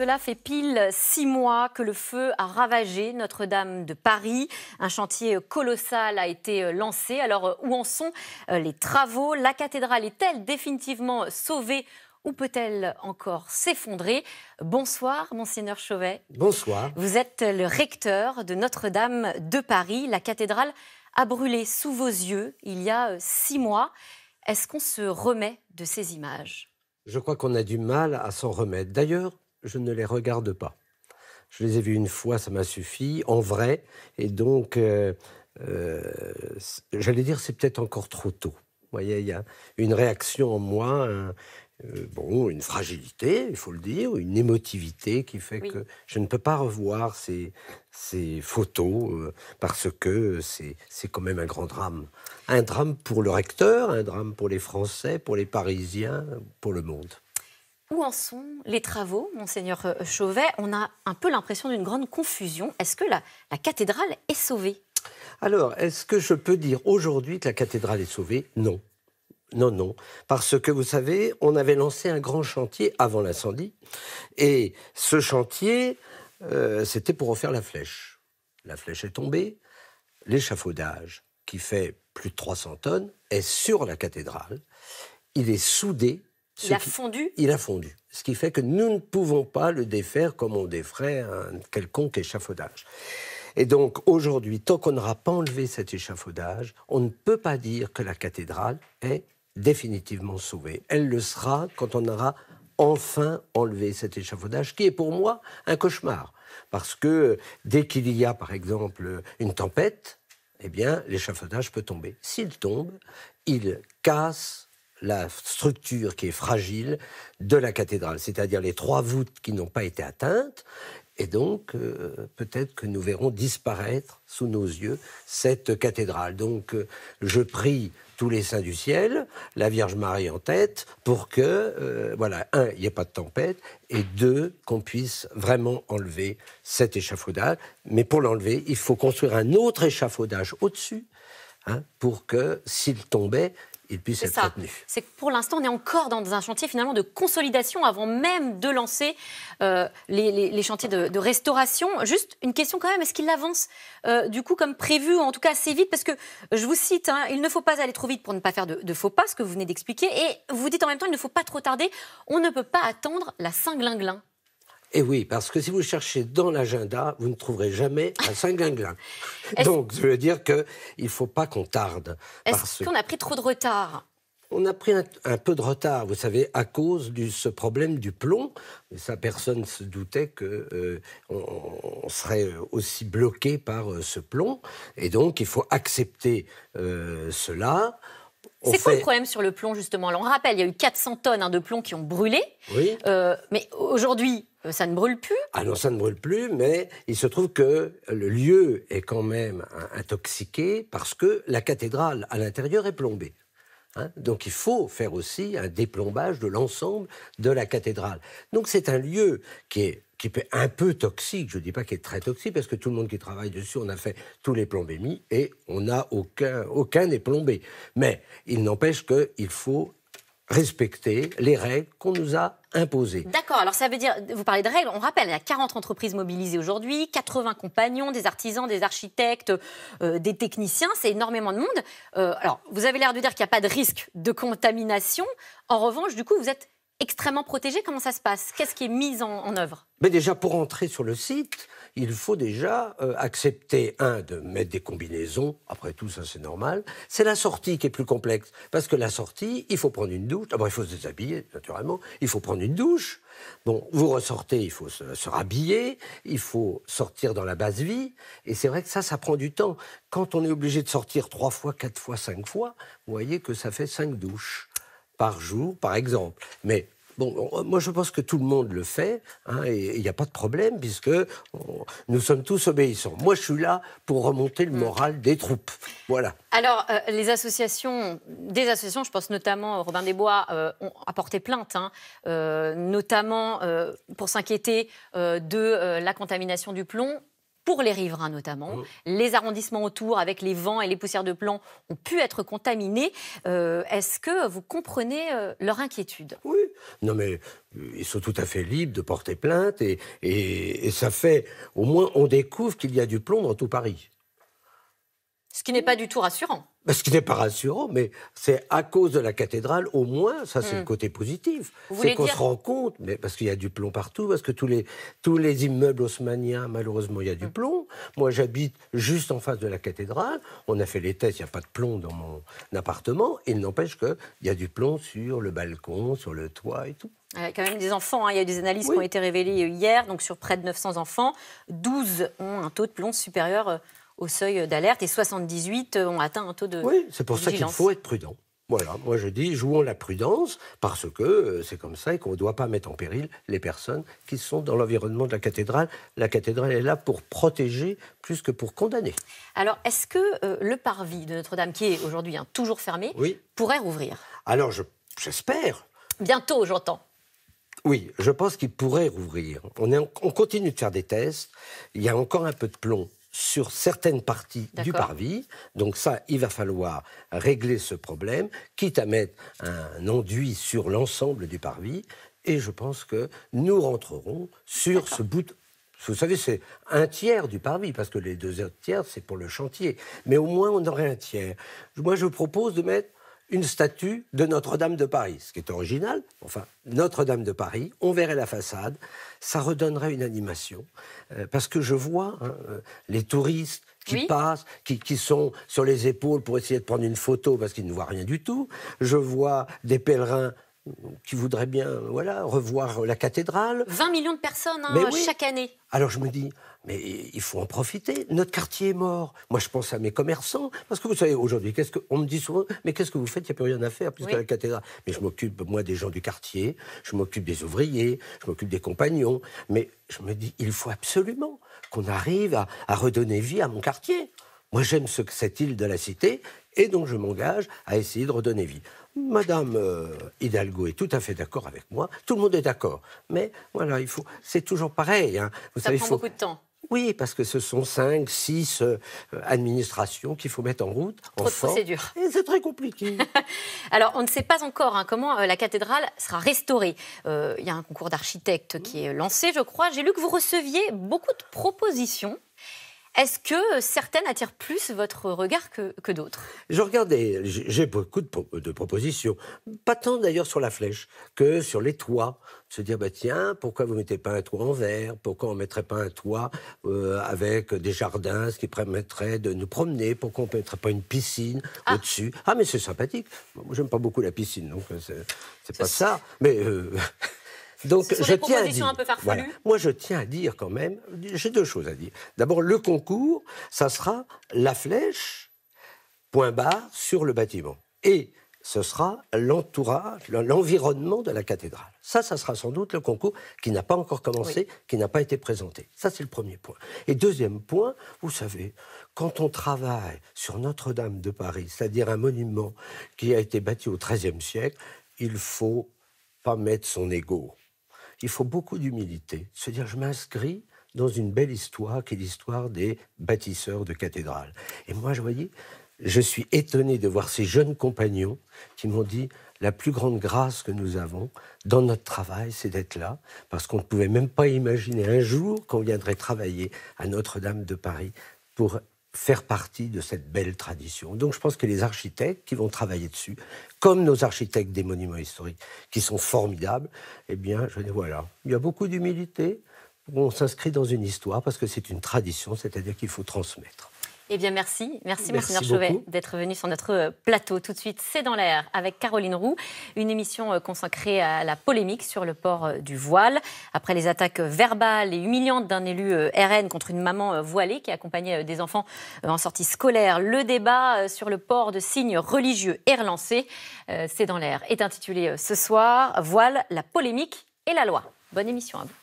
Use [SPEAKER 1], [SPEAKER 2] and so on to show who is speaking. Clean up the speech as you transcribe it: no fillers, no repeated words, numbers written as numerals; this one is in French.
[SPEAKER 1] cela fait pile 6 mois que le feu a ravagé Notre-Dame de Paris. Un chantier colossal a été lancé. Alors, où en sont les travaux? La cathédrale est-elle définitivement sauvée ou peut-elle encore s'effondrer? Bonsoir, Monseigneur Chauvet.
[SPEAKER 2] Bonsoir.
[SPEAKER 1] Vous êtes le recteur de Notre-Dame de Paris. La cathédrale a brûlé sous vos yeux il y a 6 mois. Est-ce qu'on se remet de ces images?
[SPEAKER 2] Je crois qu'on a du mal à s'en remettre. D'ailleurs, je ne les regarde pas. Je les ai vus une fois, ça m'a suffi, en vrai. Et donc, j'allais dire, c'est peut-être encore trop tôt. Vous voyez, il y a une réaction en moi, une fragilité, il faut le dire, une émotivité qui fait que je ne peux pas revoir ces photos parce que c'est quand même un grand drame. Un drame pour le recteur, un drame pour les Français, pour les Parisiens, pour le monde.
[SPEAKER 1] Où en sont les travaux, Monseigneur Chauvet? On a un peu l'impression d'une grande confusion. Est-ce que la cathédrale est sauvée?
[SPEAKER 2] Alors, est-ce que je peux dire aujourd'hui que la cathédrale est sauvée? Non. Non, non. Parce que, vous savez, on avait lancé un grand chantier avant l'incendie. Et ce chantier, c'était pour refaire la flèche. La flèche est tombée. L'échafaudage, qui fait plus de 300 tonnes, est sur la cathédrale. Il est soudé.
[SPEAKER 1] Il a fondu?
[SPEAKER 2] Il a fondu. Ce qui fait que nous ne pouvons pas le défaire comme on déferait un quelconque échafaudage. Et donc, aujourd'hui, tant qu'on n'aura pas enlevé cet échafaudage, on ne peut pas dire que la cathédrale est définitivement sauvée. Elle le sera quand on aura enfin enlevé cet échafaudage, qui est pour moi un cauchemar. Parce que dès qu'il y a, par exemple, une tempête, eh bien, l'échafaudage peut tomber. S'il tombe, il casse la structure qui est fragile de la cathédrale, c'est-à-dire les 3 voûtes qui n'ont pas été atteintes, et donc peut-être que nous verrons disparaître sous nos yeux cette cathédrale. Donc je prie tous les saints du ciel, la Vierge Marie en tête, pour que, il n'y ait pas de tempête, et 2, qu'on puisse vraiment enlever cet échafaudage. Mais pour l'enlever, il faut construire un autre échafaudage au-dessus, pour que, s'il tombait, il puisse être retenu.
[SPEAKER 1] C'est que pour l'instant, on est encore dans un chantier finalement de consolidation avant même de lancer les chantiers de restauration. Juste une question quand même, est-ce qu'il avance du coup comme prévu, ou en tout cas assez vite? Parce que je vous cite, il ne faut pas aller trop vite pour ne pas faire de faux pas, ce que vous venez d'expliquer. Et vous dites en même temps, il ne faut pas trop tarder, on ne peut pas attendre la Saint-Glinglin.
[SPEAKER 2] Et oui, parce que si vous cherchez dans l'agenda, vous ne trouverez jamais un Saint-Glinglin. Donc, je veux dire qu'il ne faut pas qu'on tarde.
[SPEAKER 1] Est-ce qu'on a pris trop de retard?
[SPEAKER 2] On a pris un peu de retard, vous savez, à cause de ce problème du plomb. Et ça, personne ne se doutait qu'on serait aussi bloqué par ce plomb. Et donc, il faut accepter cela.
[SPEAKER 1] C'est quoi le problème sur le plomb, justement? Alors, on rappelle, il y a eu 400 tonnes de plomb qui ont brûlé.
[SPEAKER 2] Oui.
[SPEAKER 1] Mais aujourd'hui, ça ne brûle plus?
[SPEAKER 2] Ah non, ça ne brûle plus, mais il se trouve que le lieu est quand même intoxiqué parce que la cathédrale à l'intérieur est plombée. Donc il faut faire aussi un déplombage de l'ensemble de la cathédrale. Donc c'est un lieu qui est un peu toxique, je ne dis pas qu'il est très toxique, parce que tout le monde qui travaille dessus, on a fait tous les plombémies et on n'a aucun n'est plombé. Mais il n'empêche qu'il faut respecter les règles qu'on nous a imposées.
[SPEAKER 1] D'accord, alors ça veut dire, vous parlez de règles, on rappelle, il y a 40 entreprises mobilisées aujourd'hui, 80 compagnons, des artisans, des architectes, des techniciens, c'est énormément de monde. Alors, vous avez l'air de dire qu'il n'y a pas de risque de contamination. En revanche, du coup, vous êtes extrêmement protégé. Comment ça se passe? Qu'est-ce qui est mis en œuvre?
[SPEAKER 2] Mais déjà, pour entrer sur le site, il faut déjà accepter, de mettre des combinaisons. Après tout, ça, c'est normal. C'est la sortie qui est plus complexe. Parce que la sortie, il faut prendre une douche. D'abord, il faut se déshabiller, naturellement. Il faut prendre une douche. Bon, vous ressortez, il faut se rhabiller. Il faut sortir dans la basse vie. Et c'est vrai que ça prend du temps. Quand on est obligé de sortir 3 fois, 4 fois, 5 fois, vous voyez que ça fait 5 douches par jour, par exemple. Mais bon, moi, je pense que tout le monde le fait, et il n'y a pas de problème, puisque nous sommes tous obéissants. Moi, je suis là pour remonter le moral des troupes. Voilà.
[SPEAKER 1] Alors, des associations, je pense notamment Robin des Bois, ont apporté plainte, notamment pour s'inquiéter de la contamination du plomb. pour les riverains notamment. Les arrondissements autour, avec les vents et les poussières de plomb, ont pu être contaminés. Est-ce que vous comprenez leur inquiétude?
[SPEAKER 2] Oui, non mais ils sont tout à fait libres de porter plainte et ça fait, au moins on découvre qu'il y a du plomb dans tout Paris.
[SPEAKER 1] Ce qui n'est pas du tout rassurant.
[SPEAKER 2] Ce qui n'est pas rassurant, mais c'est à cause de la cathédrale, au moins, ça c'est le côté positif. C'est qu'on se rend compte, mais parce qu'il y a du plomb partout, parce que tous les immeubles haussmanniens, malheureusement, il y a du plomb. Moi, j'habite juste en face de la cathédrale. On a fait les tests, il n'y a pas de plomb dans mon appartement. Et il n'empêche qu'il y a du plomb sur le balcon, sur le toit et tout.
[SPEAKER 1] Il y a quand même des enfants, il y a eu des analyses qui ont été révélées hier, donc sur près de 900 enfants, 12 ont un taux de plomb supérieur au seuil d'alerte et 78 ont atteint un taux de
[SPEAKER 2] Oui, c'est pour ça qu'il faut être prudent. Voilà, moi je dis, jouons la prudence, parce que c'est comme ça et qu'on ne doit pas mettre en péril les personnes qui sont dans l'environnement de la cathédrale. La cathédrale est là pour protéger plus que pour condamner.
[SPEAKER 1] Alors, est-ce que le parvis de Notre-Dame, qui est aujourd'hui toujours fermé, pourrait rouvrir?
[SPEAKER 2] Alors, j'espère.
[SPEAKER 1] Bientôt, j'entends.
[SPEAKER 2] Oui, je pense qu'il pourrait rouvrir. On continue de faire des tests. Il y a encore un peu de plomb sur certaines parties du parvis. Donc ça, il va falloir régler ce problème, quitte à mettre un enduit sur l'ensemble du parvis. Et je pense que nous rentrerons sur ce bout de... Vous savez, c'est un tiers du parvis, parce que les 2 autres tiers, c'est pour le chantier. Mais au moins, on aurait un tiers. Moi, je propose de mettre une statue de Notre-Dame de Paris, ce qui est original. Enfin, Notre-Dame de Paris, on verrait la façade, ça redonnerait une animation. Parce que je vois les touristes qui passent, qui sont sur les épaules pour essayer de prendre une photo parce qu'ils ne voient rien du tout. Je vois des pèlerins qui voudraient bien revoir la cathédrale.
[SPEAKER 1] 20 millions de personnes chaque année.
[SPEAKER 2] Alors je me dis, mais il faut en profiter. Notre quartier est mort. Moi, je pense à mes commerçants. Parce que vous savez, aujourd'hui, on me dit souvent, mais qu'est-ce que vous faites? Il n'y a plus rien à faire, plus que la cathédrale. Mais je m'occupe, moi, des gens du quartier. Je m'occupe des ouvriers. Je m'occupe des compagnons. Mais je me dis, il faut absolument qu'on arrive à redonner vie à mon quartier. Moi, j'aime cette île de la Cité. Et donc, je m'engage à essayer de redonner vie. Madame Hidalgo est tout à fait d'accord avec moi. Tout le monde est d'accord. Mais voilà, c'est toujours pareil. Hein.
[SPEAKER 1] Ça prend beaucoup de temps.
[SPEAKER 2] Oui, parce que ce sont 5, 6 administrations qu'il faut mettre en route.
[SPEAKER 1] Trop de procédures.
[SPEAKER 2] Et c'est très compliqué.
[SPEAKER 1] Alors, on ne sait pas encore comment la cathédrale sera restaurée. Il y a un concours d'architectes qui est lancé, je crois. J'ai lu que vous receviez beaucoup de propositions. Est-ce que certaines attirent plus votre regard que d'autres?
[SPEAKER 2] J'ai beaucoup de propositions. Pas tant d'ailleurs sur la flèche que sur les toits. Se dire, tiens, pourquoi vous ne mettez pas un toit en verre? Pourquoi on ne mettrait pas un toit avec des jardins, ce qui permettrait de nous promener? Pourquoi on ne mettrait pas une piscine au-dessus? Ah, mais c'est sympathique. Moi, j'aime pas beaucoup la piscine, donc c'est pas ça. Mais... Donc,
[SPEAKER 1] ce sont des propositions un peu farfelues.
[SPEAKER 2] Voilà. Moi, je tiens à dire quand même, j'ai 2 choses à dire. D'abord, le concours, ça sera la flèche, point barre, sur le bâtiment. Et ce sera l'entourage, l'environnement de la cathédrale. Ça sera sans doute le concours qui n'a pas encore commencé, qui n'a pas été présenté. Ça, c'est le premier point. Et deuxième point, vous savez, quand on travaille sur Notre-Dame de Paris, c'est-à-dire un monument qui a été bâti au XIIIe siècle, il ne faut pas mettre son ego. Il faut beaucoup d'humilité. Se dire, je m'inscris dans une belle histoire qui est l'histoire des bâtisseurs de cathédrales. Et moi, je suis étonné de voir ces jeunes compagnons qui m'ont dit, la plus grande grâce que nous avons dans notre travail, c'est d'être là, parce qu'on ne pouvait même pas imaginer un jour qu'on viendrait travailler à Notre-Dame de Paris pour faire partie de cette belle tradition. Donc je pense que les architectes qui vont travailler dessus, comme nos architectes des monuments historiques, qui sont formidables, eh bien, voilà, il y a beaucoup d'humilité, on s'inscrit dans une histoire, parce que c'est une tradition, c'est-à-dire qu'il faut transmettre.
[SPEAKER 1] Eh bien, merci. Merci Monseigneur Chauvet d'être venu sur notre plateau. Tout de suite, C'est dans l'air avec Caroline Roux, une émission consacrée à la polémique sur le port du voile. Après les attaques verbales et humiliantes d'un élu RN contre une maman voilée qui accompagnait des enfants en sortie scolaire, le débat sur le port de signes religieux est relancé. C'est dans l'air est intitulé ce soir « Voile, la polémique et la loi ». Bonne émission à vous.